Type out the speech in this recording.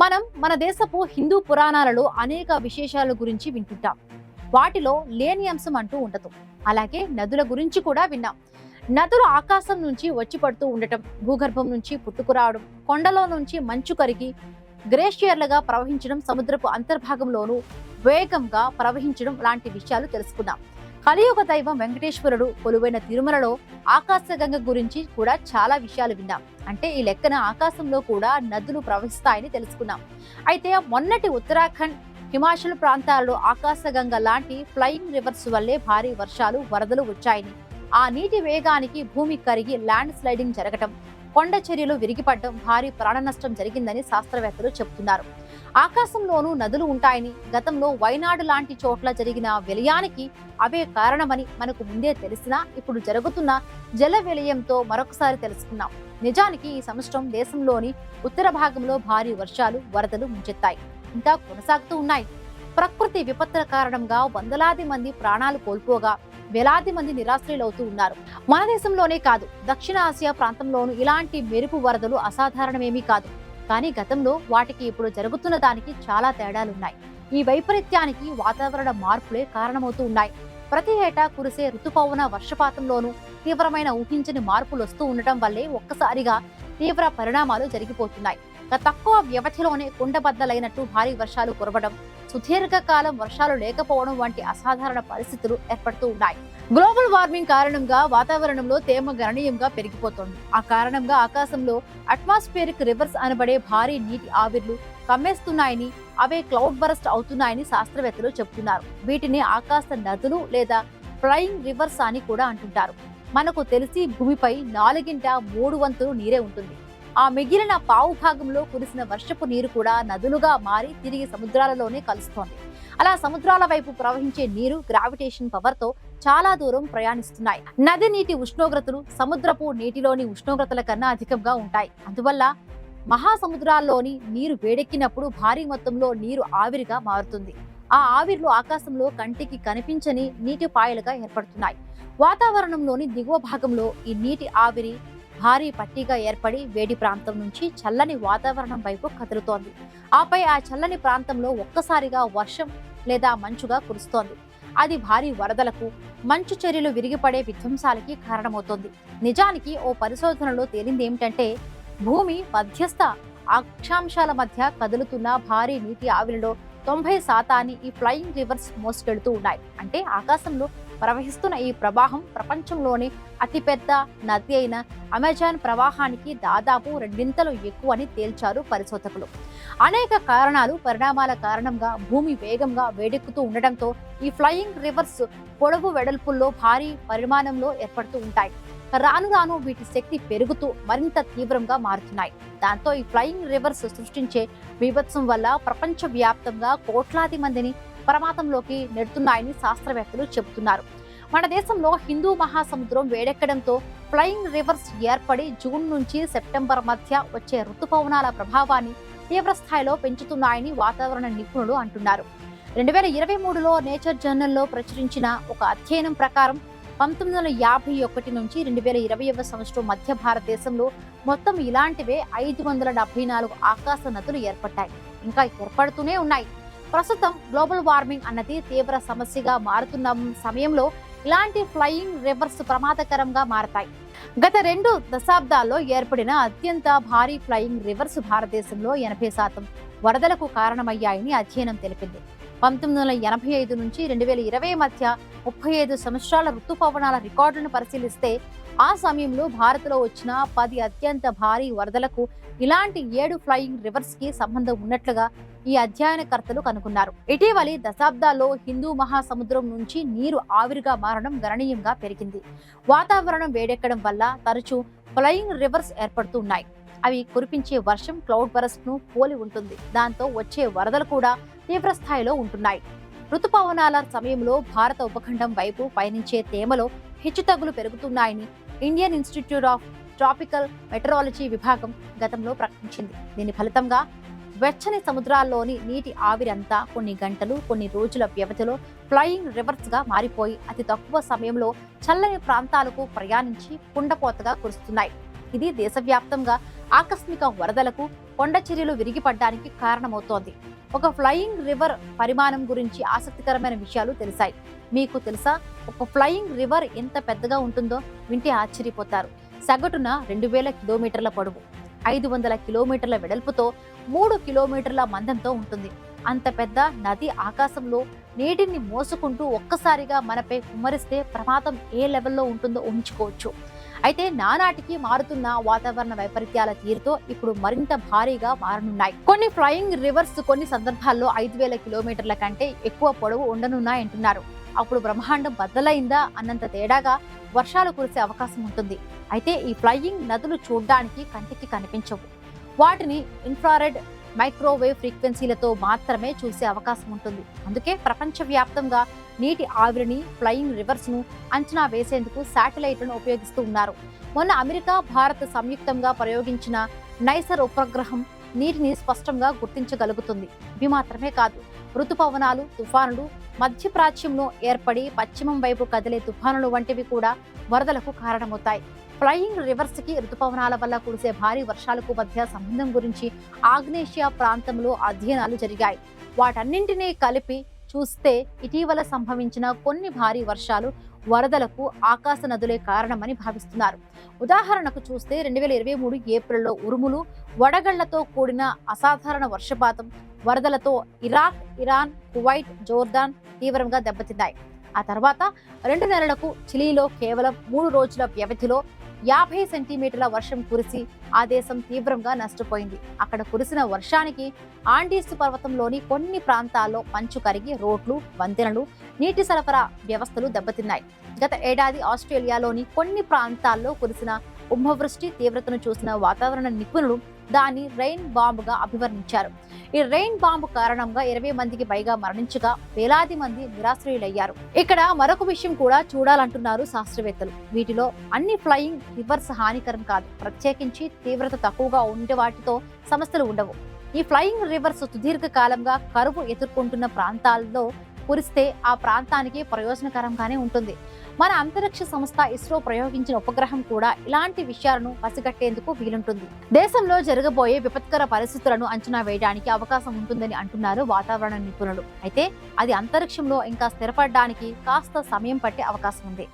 మనం మన దేశపు హిందూ పురాణాలలో అనేక విశేషాల గురించి వింటుంటాం. వాటిలో లేని అంశం అంటూ ఉండదు. అలాగే నదుల గురించి కూడా విన్నాం. నదులు ఆకాశం నుంచి వచ్చి పడుతూ ఉండటం, భూగర్భం నుంచి పుట్టుకురావడం, కొండలో నుంచి మంచు కరిగి గ్లేషియర్లుగా ప్రవహించడం, సముద్రపు అంతర్భాగంలోనూ వేగంగా ప్రవహించడం లాంటి విషయాలు తెలుసుకున్నాం. కలియుగ దైవం వెంకటేశ్వరుడు కొలువైన తిరుమలలో ఆకాశగంగ గురించి కూడా చాలా విషయాలు విన్నాం. అంటే ఈ లెక్కన ఆకాశంలో కూడా నదులు ప్రవహిస్తాయని తెలుసుకున్నాం. అయితే మొన్నటి ఉత్తరాఖండ్, హిమాచల్ ప్రాంతాల్లో ఆకాశగంగ లాంటి ఫ్లయింగ్ రివర్స్ వల్లే భారీ వర్షాలు, వరదలు వచ్చాయని, ఆ నీటి వేగానికి భూమి కరిగి ల్యాండ్ స్లైడింగ్ జరగటం, కొండ చర్యలు విరిగిపడడం, భారీ ప్రాణ నష్టం జరిగిందని శాస్త్రవేత్తలు చెబుతున్నారు. ఆకాశంలోనూ నదులు ఉంటాయని, గతంలో వైనాడు లాంటి చోట్ల జరిగిన విలయానికి అవే కారణమని మనకు ముందే తెలిసినా ఇప్పుడు జరుగుతున్న జల విలయంతో మరొకసారి తెలుసుకున్నాం. నిజానికి ఈ సంవత్సరం దేశంలోని ఉత్తర భాగంలో భారీ వర్షాలు, వరదలు ముంచెత్తాయి, ఇంకా కొనసాగుతూ ఉన్నాయి. ప్రకృతి విపత్తుల కారణంగా వందలాది మంది ప్రాణాలు కోల్పోగా వేలాది మంది నిరాశ్రయులవుతూ ఉన్నారు. మన దేశంలోనే కాదు, దక్షిణ ఆసియా ప్రాంతంలోనూ ఇలాంటి మెరుపు వరదలు అసాధారణమేమీ కాదు. కానీ గతంలో వాటికి ఇప్పుడు జరుగుతున్న దానికి చాలా తేడాలున్నాయి. ఈ వైపరీత్యానికి వాతావరణ మార్పులే కారణమవుతూ ఉన్నాయి. ప్రతి ఏటా కురిసే ఋతుపవన వర్షపాతంలోనూ తీవ్రమైన ఊహించని మార్పులు వస్తూ ఉండటం వల్లే ఒక్కసారిగా తీవ్ర పరిణామాలు జరిగిపోతున్నాయి. తక్కువ వ్యవధిలోనే కుండబద్దలైనట్టు భారీ వర్షాలు కురవడం, సుదీర్ఘకాలం వర్షాలు లేకపోవడం వంటి అసాధారణ పరిస్థితులు ఏర్పడుతూ ఉన్నాయి. గ్లోబల్ వార్మింగ్ కారణంగా వాతావరణంలో తేమ గణనీయంగా పెరిగిపోతోంది. ఆ కారణంగా ఆకాశంలో అట్మాస్ఫియరిక్ రివర్స్ అనబడే భారీ నీటి ఆవిర్లు కమ్మేస్తున్నాయని, అవే క్లౌడ్ బరస్ట్ అవుతున్నాయని శాస్త్రవేత్తలు చెబుతున్నారు. వీటిని ఆకాశ నదులు లేదా ఫ్లయింగ్ రివర్స్ అని కూడా అంటుంటారు. మనకు తెలిసి భూమిపై 4/3 నీరే ఉంటుంది. ఆ మిగిలిన పావు భాగంలో కురిసిన వర్షపు నీరు కూడా నదులుగా మారి తిరిగి సముద్రాలలోనే కలుస్తోంది. అలా సముద్రాల వైపు ప్రవహించే నీరు గ్రావిటేషన్ పవర్ తో చాలా దూరం ప్రయాణిస్తున్నాయి. నది నీటి ఉష్ణోగ్రతలు సముద్రపు నీటిలోని ఉష్ణోగ్రతల కన్నా అధికంగా ఉంటాయి. అందువల్ల మహాసముద్రాల్లోని నీరు వేడెక్కినప్పుడు భారీ మొత్తంలో నీరు ఆవిరిగా మారుతుంది. ఆ ఆవిర్లు ఆకాశంలో కంటికి కనిపించని నీటి పాయలుగా ఏర్పడుతున్నాయి. వాతావరణంలోని దిగువ భాగంలో ఈ నీటి ఆవిరి భారీ పట్టీగా ఏర్పడి వేడి ప్రాంతం నుంచి చల్లని వాతావరణం వైపు కదులుతోంది. ఆపై ఆ చల్లని ప్రాంతంలో ఒక్కసారిగా వర్షం లేదా మంచుగా కురుస్తోంది. అది భారీ వరదలకు, మంచు చర్యలు విరిగిపడే విధ్వంసాలకి కారణమవుతోంది. నిజానికి ఓ పరిశోధనలో తేలింది ఏమిటంటే, భూమి మధ్యస్థ అక్షాంశాల మధ్య కదులుతున్న భారీ నీటి ఆవిరిలో 90% ఈ ఫ్లయింగ్ రివర్స్ మోసుకెళ్తూ ఉన్నాయి. అంటే ఆకాశంలో ప్రవహిస్తున్న ఈ ప్రవాహం ప్రపంచంలోని అతిపెద్ద నది అయిన అమెజాన్ ప్రవాహానికి దాదాపు 2 ఎక్కువని తేల్చారు పరిశోధకులు. అనేక కారణాలు, పరిణామాల కారణంగా భూమి వేగంగా వేడెక్కుతూ ఉండటంతో ఈ ఫ్లయింగ్ రివర్స్ పొడవు వెడల్పుల్లో భారీ పరిమాణంలో ఏర్పడుతూ ఉంటాయి. రాను రాను వీటి శక్తి పెరుగుతూ మరింత తీవ్రంగా మారుతున్నాయి. దాంతో ఈ ఫ్లయింగ్ రివర్స్ సృష్టించే బీభత్సం వల్ల ప్రపంచ వ్యాప్తంగా కోట్లాది మందిని ప్రమాదంలోకి నెడుతున్నాయని శాస్త్రవేత్తలు చెబుతున్నారు. మన దేశంలో హిందూ మహాసముద్రం వేడెక్కడంతో ఫ్లయింగ్ రివర్స్ ఏర్పడి జూన్ నుంచి సెప్టెంబర్ మధ్య వచ్చే ఋతుపవనాల ప్రభావాన్ని తీవ్రస్థాయిలో పెంచుతున్నాయని వాతావరణ నిపుణులు అంటున్నారు. 2023లో నేచర్ జర్నల్లో ప్రచురించిన ఒక అధ్యయనం ప్రకారం 1951 నుంచి 2020వ సంవత్సరం మధ్య భారతదేశంలో మొత్తం ఇలాంటివే 574 ఆకాశ నదులు ఏర్పడ్డాయి, ఇంకా ఏర్పడుతూనే ఉన్నాయి. ప్రస్తుతం గ్లోబల్ వార్మింగ్ అన్నది తీవ్ర సమస్యగా మారుతున్న సమయంలో ఇలాంటి ఫ్లయింగ్ రివర్స్ ప్రమాదకరంగా మారతాయి. గత 2 దశాబ్దాల్లో ఏర్పడిన అత్యంత భారీ ఫ్లయింగ్ రివర్స్ భారతదేశంలో 80% వరదలకు కారణమయ్యాయని అధ్యయనం తెలిపింది. 1985 నుంచి 2020 మధ్య 35 సంవత్సరాల ఋతుపవనాల రికార్డులను పరిశీలిస్తే ఆ సమయంలో భారత్లో వచ్చిన 10 అత్యంత భారీ వరదలకు ఇలాంటి 7 ఫ్లయింగ్ రివర్స్ కి సంబంధం ఉన్నట్లుగా ఈ అధ్యయనకర్తలు కనుగొన్నారు. ఇటీవలి దశాబ్దాల్లో హిందూ మహాసముద్రం నుంచి నీరు ఆవిరిగా మారడం గణనీయంగా పెరిగింది. వాతావరణం వేడెక్కడం వల్ల తరచూ ఫ్లయింగ్ రివర్స్ ఏర్పడుతున్నాయి. అవి కురిపించే వర్షం క్లౌడ్ బరస్ట్ ను పోలి ఉంటుంది. దాంతో వచ్చే వరదలు కూడా తీవ్ర స్థాయిలో ఉంటున్నాయి. ఋతుపవనాల సమయంలో భారత ఉపఖండం వైపు పయనించే తేమలో హెచ్చుతగ్గులు పెరుగుతున్నాయని Indian institute of tropical metrology విభాగం గతంలో ప్రకటించింది. దీని ఫలితంగా వెచ్చని సముద్రాల్లోని నీటి ఆవిరంతా కొన్ని గంటలు, కొన్ని రోజుల వ్యవధిలో ఫ్లయింగ్ రివర్స్ గా మారిపోయి అతి తక్కువ సమయంలో చల్లని ప్రాంతాలకు ప్రయాణించి కుండపోతగా కురుస్తున్నాయి. ఇది దేశవ్యాప్తంగా ఆకస్మిక వరదలకు, కొండ చర్యలు విరిగిపడడానికి కారణమవుతోంది. ఒక ఫ్లయింగ్ రివర్ పరిమాణం గురించి ఆసక్తికరమైన విషయాలు తెలిసాయి. మీకు తెలుసా, ఒక ఫ్లయింగ్ రివర్ ఎంత పెద్దగా ఉంటుందో? వింటే ఆశ్చర్యపోతారు. సగటున 2000 కిలోమీటర్ల పొడవు, 500 కిలోమీటర్ల వెడల్పుతో, 3 కిలోమీటర్ల మందంతో ఉంటుంది. అంత పెద్ద నది ఆకాశంలో నీటిని మోసుకుంటూ ఒక్కసారిగా మనపై కుమ్మరిస్తే ప్రమాదం ఏ లెవెల్లో ఉంటుందో ఊహించుకోవచ్చు. అయితే నానాటికి మారుతున్న వాతావరణ వైపరీత్యాల తీరుతో ఇప్పుడు మరింత భారీగా మారనున్నాయి. కొన్ని ఫ్లయింగ్ రివర్స్ కొన్ని సందర్భాల్లో 5000 కిలోమీటర్ల కంటే ఎక్కువ పొడవు ఉండనున్నాయంటున్నారు. అప్పుడు బ్రహ్మాండం బద్దలైందా అన్నంత తేడాగా వర్షాలు కురిసే అవకాశం ఉంటుంది. అయితే ఈ ఫ్లయింగ్ నదులు చూడ్డానికి కంటికి కనిపించవు. వాటిని ఇన్ఫ్రారెడ్, మైక్రోవేవ్ ఫ్రీక్వెన్సీలతో మాత్రమే చూసే అవకాశం ఉంటుంది. అందుకే ప్రపంచవ్యాప్తంగా నీటి ఆవిరిని, ఫ్లయింగ్ రివర్స్ ను అంచనా వేసేందుకు శాటిలైట్లను ఉపయోగిస్తూ ఉన్నారు. మొన్న అమెరికా, భారత్ సంయుక్తంగా ప్రయోగించిన నైసర్ ఉపగ్రహం నీటిని స్పష్టంగా గుర్తించగలుగుతుంది. ఇవి మాత్రమే కాదు, ఋతుపవనాలు, తుఫానులు, మధ్యప్రాచ్యంలో ఏర్పడి పశ్చిమం వైపు కదిలే తుఫానులు వంటివి కూడా వరదలకు కారణమవుతాయి. ఫ్లయింగ్ రివర్స్ కి ఋతుపవనాల వల్ల కురిసే భారీ వర్షాలకు మధ్య సంబంధం గురించి ఆగ్నేషియా ప్రాంతంలో అధ్యయనాలు జరిగాయి. వాటన్నింటినీ కలిపి చూస్తే ఇటీవల సంభవించిన కొన్ని భారీ వర్షాలు వరదలకు ఆకాశ నదులే కారణమని భావిస్తున్నారు. ఉదాహరణకు చూస్తే 2023 ఏప్రిల్లో ఉరుములు, వడగళ్లతో కూడిన అసాధారణ వర్షపాతం, వరదలతో ఇరాక్, ఇరాన్, కువైట్, జోర్దాన్ తీవ్రంగా దెబ్బతిన్నాయి. ఆ తర్వాత 2 నెలలకు చిలీలో కేవలం 3 రోజుల వ్యవధిలో 50 సెంటీమీటర్ల వర్షం కురిసి ఆ దేశం తీవ్రంగా నష్టపోయింది. అక్కడ కురిసిన వర్షానికి ఆండీస్ పర్వతంలోని కొన్ని ప్రాంతాల్లో మంచు కరిగి రోడ్లు, వంతెనలు, నీటి సరఫరా వ్యవస్థలు దెబ్బతిన్నాయి. గత ఏడాది ఆస్ట్రేలియాలోని కొన్ని ప్రాంతాల్లో కురిసిన కుంభవృష్టి తీవ్రతను చూసిన వాతావరణ నిపుణులు దాన్ని రెయిన్ బాంబుగా అభివర్ణించారు. ఈ రెయిన్ బాంబు కారణంగా 20 మందికి పైగా మరణించగా వేలాది మంది నిరాశ్రయులయ్యారు. ఇక్కడ మరొక విషయం కూడా చూడాలంటున్నారు శాస్త్రవేత్తలు. వీటిలో అన్ని ఫ్లయింగ్ రివర్స్ హానికరం కాదు. ప్రత్యేకించి తీవ్రత తక్కువగా ఉండే వాటితో సమస్యలు ఉండవు. ఈ ఫ్లయింగ్ రివర్స్ సుదీర్ఘ కాలంగా కరువు ఎదుర్కొంటున్న ప్రాంతాల్లో కురిస్తే ఆ ప్రాంతానికి ప్రయోజనకరంగానే ఉంటుంది. మన అంతరిక్ష సంస్థ ఇస్రో ప్రయోగించిన ఉపగ్రహం కూడా ఇలాంటి విషయాలను పసిగట్టేందుకు వీలుంటుంది. దేశంలో జరగబోయే విపత్కర పరిస్థితులను అంచనా వేయడానికి అవకాశం ఉంటుందని అంటున్నారు వాతావరణ నిపుణులు. అయితే అది అంతరిక్షంలో ఇంకా స్థిరపడడానికి కాస్త సమయం పట్టే అవకాశం ఉంది.